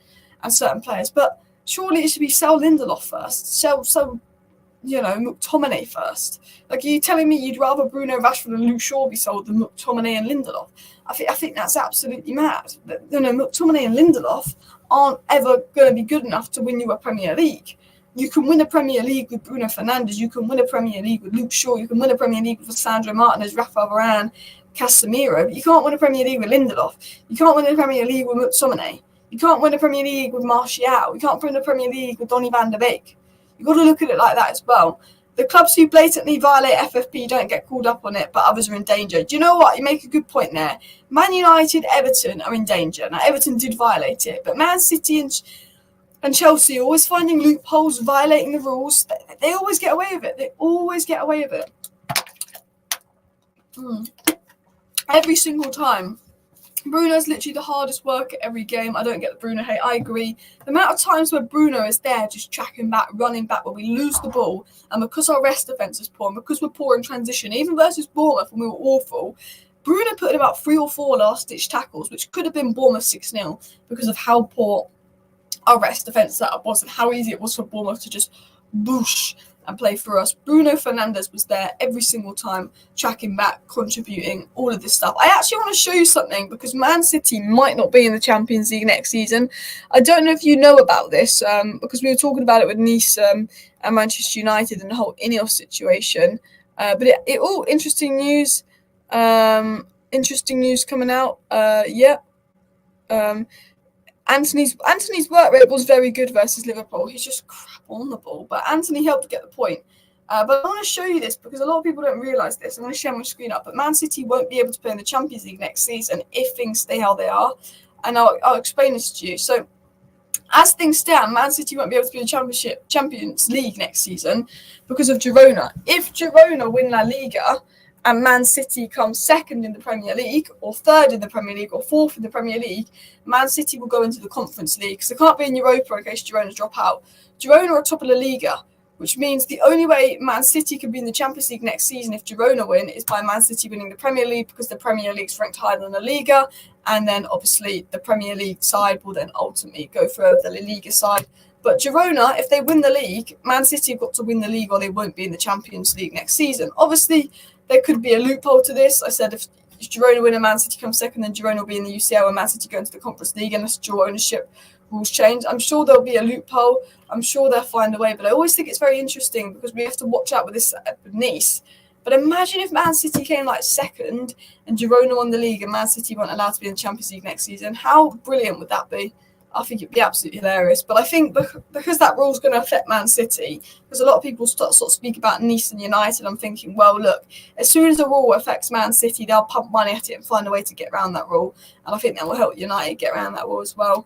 certain players, but surely it should be sell Lindelof first, sell McTominay first. Like, are you telling me you'd rather Bruno, Rashford and Luke Shaw be sold than McTominay and Lindelof? I think that's absolutely mad. McTominay and Lindelof aren't ever going to be good enough to win you a Premier League. You can win a Premier League with Bruno Fernandes. You can win a Premier League with Luke Shaw. You can win a Premier League with Sandro Martinez, Raphael Varane, Casemiro. But you can't win a Premier League with Lindelof. You can't win a Premier League with McTominay. You can't win a Premier League with Martial. You can't win a Premier League with Donny van de Beek. You've got to look at it like that as well. The clubs who blatantly violate FFP don't get called up on it, but others are in danger. Do you know what? You make a good point there. Man United, Everton are in danger. Now, Everton did violate it, but Man City and Chelsea are always finding loopholes, violating the rules. They always get away with it. They always get away with it. Every single time. Bruno's literally the hardest worker every game. I don't get the Bruno hate. I agree. The amount of times where Bruno is there just tracking back, running back, where we lose the ball, and because our rest defence is poor, and because we're poor in transition, even versus Bournemouth when we were awful, Bruno put in about 3 or 4 last-ditch tackles, which could have been Bournemouth 6-0 because of how poor our rest defence setup was and how easy it was for Bournemouth to just boosh and play for us. Bruno Fernandes was there every single time, tracking back, contributing, all of this stuff. I actually want to show you something because Man City might not be in the Champions League next season. I don't know if you know about this because we were talking about it with Nice and Manchester United and the whole Ineos situation. But it all interesting news. Interesting news coming out. Anthony's work rate was very good versus Liverpool. He's just crap on the ball, but Anthony helped get the point. But I want to show you this because a lot of people don't realise this. I'm going to share my screen up, but Man City won't be able to play in the Champions League next season if things stay how they are, and I'll explain this to you. So, as things stand, Man City won't be able to be in the Champions League next season because of Girona. If Girona win La Liga and Man City comes second in the Premier League, or third in the Premier League, or fourth in the Premier League, Man City will go into the Conference League because they can't be in Europa in case Girona drop out. Girona are top of La Liga, which means the only way Man City can be in the Champions League next season if Girona win is by Man City winning the Premier League because the Premier League's ranked higher than La Liga, and then obviously the Premier League side will then ultimately go for the La Liga side. But Girona, if they win the league, Man City have got to win the league or they won't be in the Champions League next season. Obviously, there could be a loophole to this. I said if Girona win and Man City comes second, then Girona will be in the UCL and Man City go into the Conference League unless dual ownership rules change. I'm sure there'll be a loophole. I'm sure they'll find a way. But I always think it's very interesting because we have to watch out with this with Nice. But imagine if Man City came like second and Girona won the league and Man City weren't allowed to be in the Champions League next season. How brilliant would that be? I think it'd be absolutely hilarious. But I think because that rule is going to affect Man City, because a lot of people sort of speak about Nice and United, I'm thinking, well, look, as soon as the rule affects Man City, they'll pump money at it and find a way to get around that rule. And I think that will help United get around that rule as well.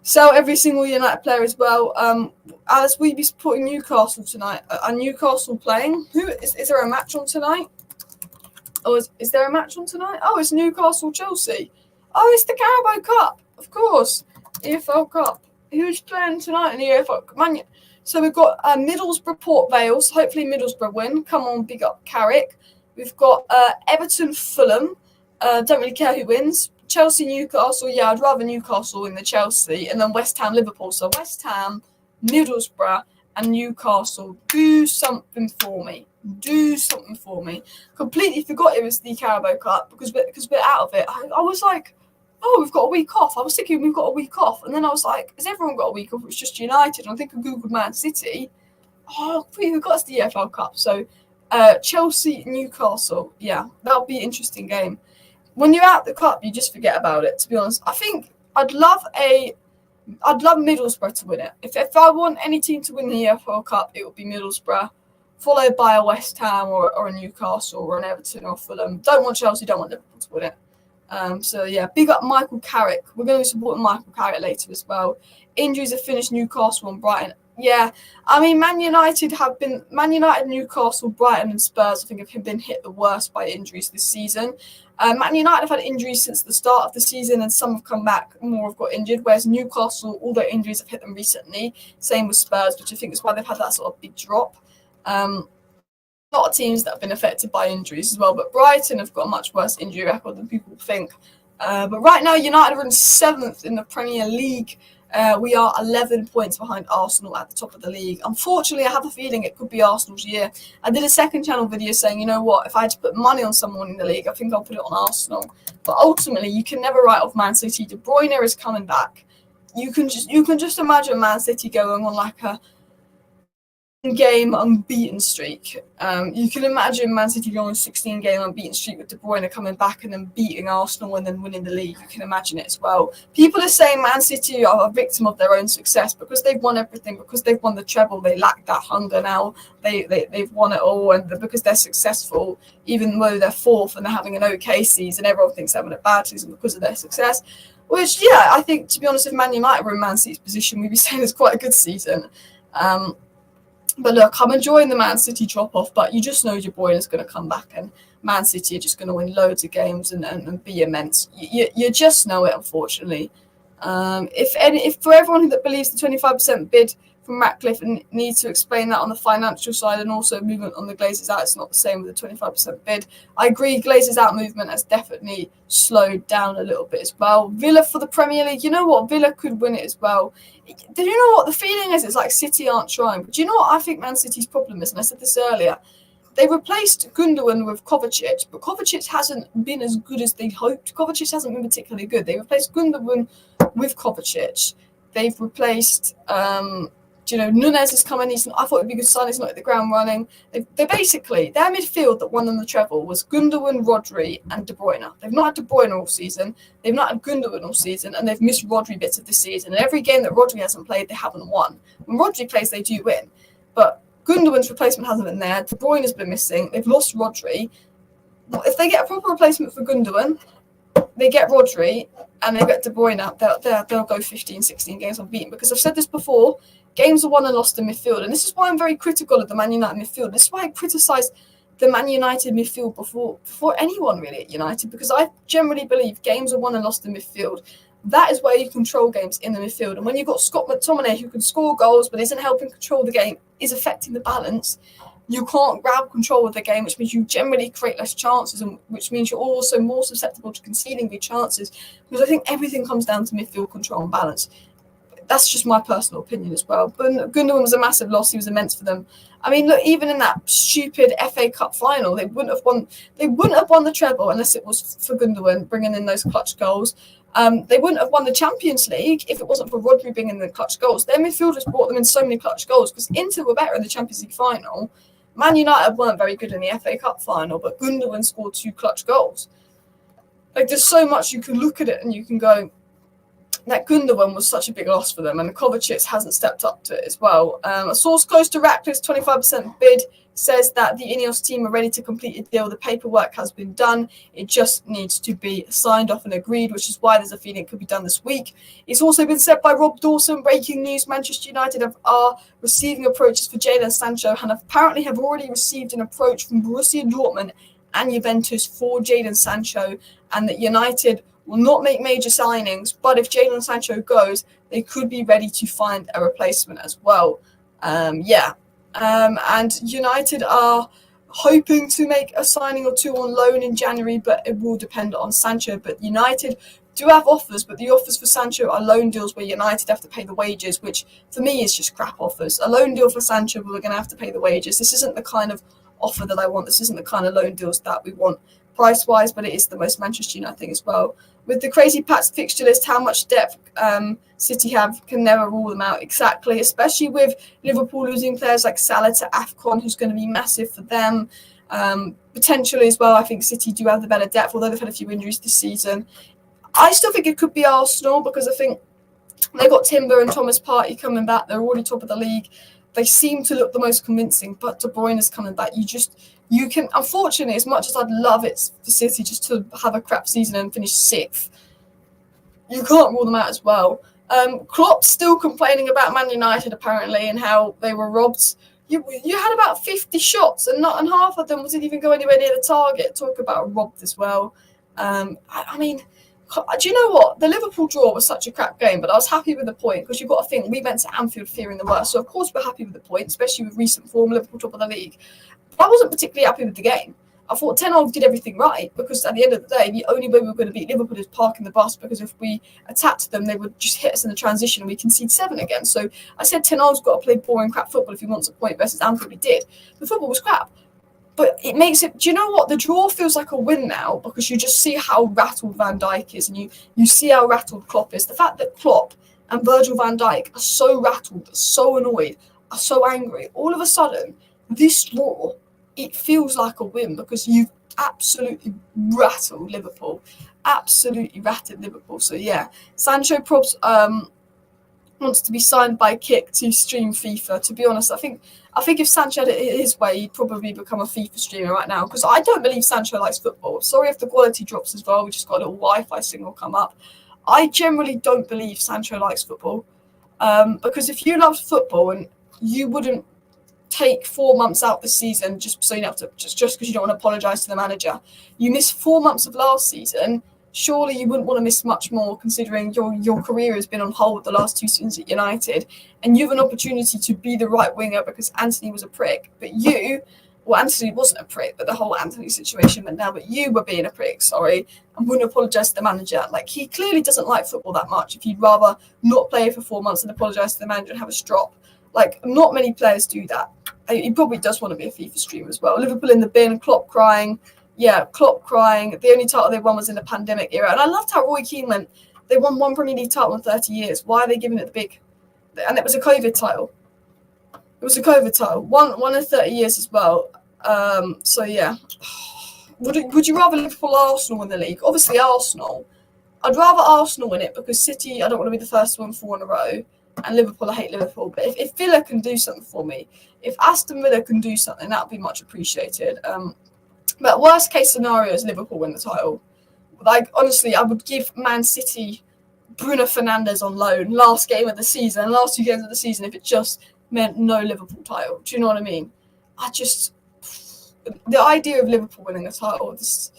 Sell every single United player as well. Alice, will you be supporting Newcastle tonight? Are Newcastle playing? Is there a match on tonight? Oh, is there a match on tonight? Oh, it's Newcastle-Chelsea. Oh, it's the Carabao Cup, of course. EFL Cup. Who's playing tonight in the EFL Cup? So we've got Middlesbrough, Port Vale. Hopefully Middlesbrough win. Come on, big up Carrick. We've got Everton, Fulham. Don't really care who wins. Chelsea, Newcastle. Yeah, I'd rather Newcastle win than Chelsea. And then West Ham, Liverpool. So West Ham, Middlesbrough, and Newcastle. Do something for me. Do something for me. Completely forgot it was the Carabao Cup because we're out of it. I was like, oh, we've got a week off. I was thinking we've got a week off. And then I was like, has everyone got a week off? It's just United. And I think I Googled Man City. Oh, I forgot it's the EFL Cup. So Chelsea, Newcastle. Yeah, that'll be an interesting game. When you're out the cup, you just forget about it, to be honest. I think I'd love Middlesbrough to win it. If I want any team to win the EFL Cup, it would be Middlesbrough, followed by a West Ham or a Newcastle or an Everton or Fulham. Don't want Chelsea, don't want Liverpool to win it. So yeah, big up Michael Carrick. We're going to be supporting Michael Carrick later as well. Injuries have finished Newcastle and Brighton. Yeah, I mean Man United, Newcastle, Brighton and Spurs I think have been hit the worst by injuries this season. Man United have had injuries since the start of the season and some have come back, more have got injured, whereas Newcastle, all their injuries have hit them recently. Same with Spurs, which I think is why they've had that sort of big drop. A lot of teams that have been affected by injuries as well, but Brighton have got a much worse injury record than people think. But right now, United are in 7th in the Premier League. We are 11 points behind Arsenal at the top of the league. Unfortunately, I have a feeling it could be Arsenal's year. I did a second channel video saying, you know what, if I had to put money on someone in the league, I think I'll put it on Arsenal. But ultimately, you can never write off Man City. De Bruyne is coming back. You can just imagine Man City going on like a game unbeaten streak. You can imagine Man City going on a 16-game unbeaten streak with De Bruyne coming back and then beating Arsenal and then winning the league. You can imagine it as well. People are saying Man City are a victim of their own success because they've won everything, because they've won the treble. They lack that hunger now. They've won it all, and because they're successful, even though they're 4th and they're having an okay season, everyone thinks they're having a bad season because of their success. Which, yeah, I think, to be honest, if Man United were in Man City's position, we'd be saying it's quite a good season. But look, I'm enjoying the Man City drop-off, but you just know De Bruyne is going to come back and Man City are just going to win loads of games and be immense. You just know it, unfortunately. If for everyone that believes the 25% bid from Ratcliffe and needs to explain that on the financial side and also movement on the Glazers out, it's not the same with the 25% bid. I agree, Glazers out movement has definitely slowed down a little bit as well. Villa for the Premier League, you know what? Villa could win it as well. Do you know what the feeling is? It's like City aren't trying. But do you know what I think Man City's problem is? And I said this earlier. They replaced Gundogan with Kovacic, but Kovacic hasn't been as good as they hoped. Kovacic hasn't been particularly good. They replaced Gundogan with Kovacic. They've replaced, Nunez is coming. I thought it'd be a good sign. He's not at the ground running. They basically, their midfield that won them the treble was Gundogan, Rodri, and De Bruyne. They've not had De Bruyne all season. They've not had Gundogan all season, and they've missed Rodri bits of the season. And every game that Rodri hasn't played, they haven't won. When Rodri plays, they do win. But Gundogan's replacement hasn't been there. De Bruyne has been missing. They've lost Rodri. If they get a proper replacement for Gundogan, they get Rodri, and they get De Bruyne out, they'll go 15, 16 games unbeaten. Because I've said this before, games are won and lost in midfield. And this is why I'm very critical of the Man United midfield. This is why I criticised the Man United midfield before anyone really at United, because I generally believe games are won and lost in midfield. That is where you control games, in the midfield. And when you've got Scott McTominay, who can score goals but isn't helping control the game, is affecting the balance, you can't grab control of the game, which means you generally create less chances, and which means you're also more susceptible to conceding big chances. Because I think everything comes down to midfield control and balance. That's just my personal opinion as well. But Gundogan was a massive loss. He was immense for them. I mean, look, even in that stupid FA Cup final, they wouldn't have won the treble unless it was for Gundogan bringing in those clutch goals. They wouldn't have won the Champions League if it wasn't for Rodri bringing in the clutch goals. Their midfielders brought them in so many clutch goals because Inter were better in the Champions League final. Man United weren't very good in the FA Cup final, but Gundogan scored 2 clutch goals. Like, there's so much you can look at it and you can go, that Gundogan was such a big loss for them, and Kovacic hasn't stepped up to it as well. A source close to Ratcliffe's 25% bid says that the Ineos team are ready to complete a deal. The paperwork has been done. It just needs to be signed off and agreed, which is why there's a feeling it could be done this week. It's also been said by Rob Dawson, breaking news, Manchester United are receiving approaches for Jadon Sancho and apparently have already received an approach from Borussia Dortmund and Juventus for Jadon Sancho, and that United will not make major signings, but if Jadon Sancho goes, they could be ready to find a replacement as well. And United are hoping to make a signing or 2 on loan in January, but it will depend on Sancho. But United do have offers, but the offers for Sancho are loan deals where United have to pay the wages, which for me is just crap offers. A loan deal for Sancho, but we're going to have to pay the wages. This isn't the kind of offer that I want. This isn't the kind of loan deals that we want price-wise, but it is the most Manchester United thing as well. With the crazy Pats fixture list, how much depth City have can never rule them out exactly, especially with Liverpool losing players like Salah to AFCON, who's going to be massive for them. Potentially as well, I think City do have the better depth, although they've had a few injuries this season. I still think it could be Arsenal because I think they've got Timber and Thomas Partey coming back. They're already top of the league. They seem to look the most convincing, but De Bruyne is coming back. You can, unfortunately, as much as I'd love it for City just to have a crap season and finish 6th, you can't rule them out as well. Klopp's still complaining about Man United, apparently, and how they were robbed. You had about 50 shots, and half of them didn't even go anywhere near the target. Talk about robbed as well. I mean, Do you know what? The Liverpool draw was such a crap game, but I was happy with the point because you've got to think we went to Anfield fearing the worst. So, of course, we're happy with the point, especially with recent form, Liverpool top of the league. But I wasn't particularly happy with the game. I thought 10 did everything right because at the end of the day, the only way we were going to beat Liverpool is parking the bus because if we attacked them, they would just hit us in the transition and we concede 7 again. So I said 10's got to play boring crap football if he wants a point versus Anfield. He did. The football was crap. But it makes it, do you know what? The draw feels like a win now because you just see how rattled Van Dijk is and you see how rattled Klopp is. The fact that Klopp and Virgil van Dijk are so rattled, so annoyed, are so angry, all of a sudden, this draw, it feels like a win because you've absolutely rattled Liverpool. Absolutely rattled Liverpool. So, yeah, Sancho probs wants to be signed by Kick to stream FIFA. To be honest, I think if Sancho had it his way, he'd probably become a FIFA streamer right now because I don't believe Sancho likes football. Sorry if the quality drops as well. We just got a little Wi-Fi signal come up. I generally don't believe Sancho likes football because if you loved football and you wouldn't take 4 months out this season just so you have to just because you don't want to apologise to the manager, you missed 4 months of last season. Surely you wouldn't want to miss much more considering your career has been on hold the last 2 seasons at United and you have an opportunity to be the right winger because Anthony was a prick. But Anthony wasn't a prick, but the whole Anthony situation went down, but you were being a prick, sorry, and wouldn't apologise to the manager. Like, he clearly doesn't like football that much if he'd rather not play for 4 months and apologise to the manager and have a strop. Like, not many players do that. He probably does want to be a FIFA streamer as well. Liverpool in the bin, Klopp crying. Yeah, Klopp crying. The only title they won was in the pandemic era. And I loved how Roy Keane went, they won one Premier League title in 30 years. Why are they giving it the big? And it was a COVID title. It was a COVID title. One in 30 years as well. So, yeah. Would you rather Liverpool or Arsenal win the league? Obviously, Arsenal. I'd rather Arsenal win it because City, I don't want to be the first one 4 in a row. And Liverpool, I hate Liverpool. But if Villa can do something for me, if Aston Villa can do something, that would be much appreciated. But worst case scenario is Liverpool win the title. Like, honestly, I would give Man City Bruno Fernandes on loan last game of the season, last 2 games of the season, if it just meant no Liverpool title. Do you know what I mean? The idea of Liverpool winning a title, it's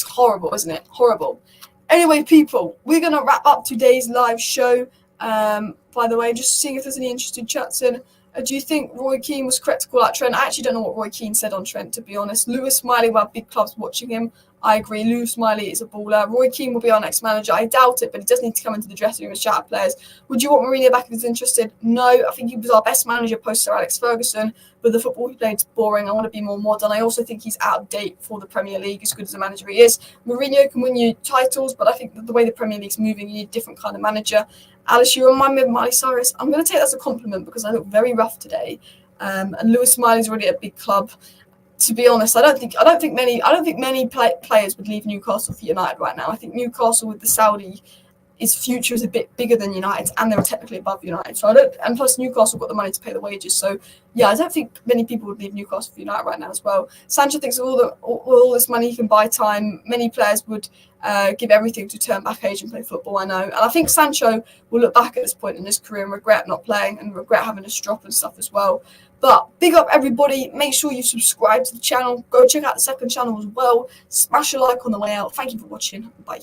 horrible, isn't it? Horrible. Anyway, people, we're going to wrap up today's live show. By the way, just seeing if there's any interested chats in. Do you think Roy Keane was correct to call out Trent? I actually don't know what Roy Keane said on Trent, to be honest. Lewis Smiley will have big clubs watching him. I agree. Lewis Smiley is a baller. Roy Keane will be our next manager. I doubt it, but he does need to come into the dressing room and shout at players. Would you want Mourinho back if he's interested? No. I think he was our best manager post Sir Alex Ferguson, but the football he played is boring. I want to be more modern. I also think he's out of date for the Premier League, as good as a manager he is. Mourinho can win you titles, but I think that the way the Premier League's moving, you need a different kind of manager. Alice, you remind me of Miley Cyrus. I'm going to take that as a compliment because I look very rough today. And Lewis Smiley's already at a big club. To be honest, I don't think many players would leave Newcastle for United right now. I think Newcastle with the Saudi, his future is a bit bigger than United, and they were technically above United. So and plus Newcastle got the money to pay the wages. So yeah, I don't think many people would leave Newcastle for United right now as well. Sancho thinks of all this money he can buy time. Many players would give everything to turn back age and play football. I know, and I think Sancho will look back at this point in his career and regret not playing and regret having a strop and stuff as well. But big up everybody. Make sure you subscribe to the channel. Go check out the second channel as well. Smash a like on the way out. Thank you for watching. Bye.